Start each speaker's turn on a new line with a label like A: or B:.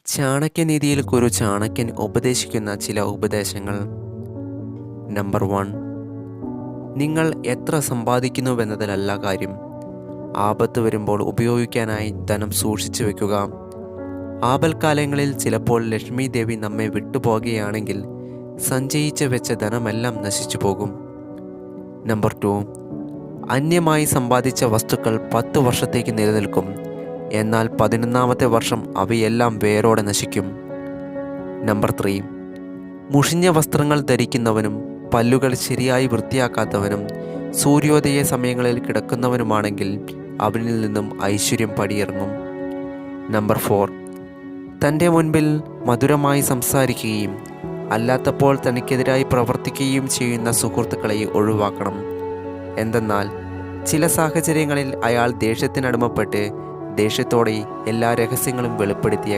A: ചാണക്യനീതിയിൽ ഗുരു ചാണക്യൻ ഉപദേശിക്കുന്ന ചില ഉപദേശങ്ങൾ. നമ്പർ 1. നിങ്ങൾ എത്ര സമ്പാദിക്കുന്നുവെന്നതിലല്ല കാര്യം, ആപത്ത് വരുമ്പോൾ ഉപയോഗിക്കാനായി ധനം സൂക്ഷിച്ചു വെക്കുക. ആപൽക്കാലങ്ങളിൽ ചിലപ്പോൾ ലക്ഷ്മി ദേവി നമ്മെ വിട്ടുപോകുകയാണെങ്കിൽ സഞ്ചയിച്ച് വെച്ച ധനമെല്ലാം നശിച്ചു പോകും. നമ്പർ 2. അന്യമായി സമ്പാദിച്ച വസ്തുക്കൾ 10 വർഷത്തേക്ക് നിലനിൽക്കും, എന്നാൽ 11ാമത്തെ വർഷം അവയെല്ലാം വേരോടെ നശിക്കും. നമ്പർ 3. മുഷിഞ്ഞ വസ്ത്രങ്ങൾ ധരിക്കുന്നവനും പല്ലുകൾ ശരിയായി വൃത്തിയാക്കാത്തവനും സൂര്യോദയ സമയങ്ങളിൽ കിടക്കുന്നവനുമാണെങ്കിൽ അവനിൽ നിന്നും ഐശ്വര്യം പടിയിറങ്ങും. നമ്പർ 4. തൻ്റെ മുൻപിൽ മധുരമായി സംസാരിക്കുകയും അല്ലാത്തപ്പോൾ തനിക്കെതിരായി പ്രവർത്തിക്കുകയും ചെയ്യുന്ന സുഹൃത്തുക്കളെ ഒഴിവാക്കണം. എന്തെന്നാൽ ചില സാഹചര്യങ്ങളിൽ അയാൾ ദേഷ്യത്തിനടിമപ്പെട്ട് ദേഷ്യത്തോടെ എല്ലാ രഹസ്യങ്ങളും വെളിപ്പെടുത്തിയ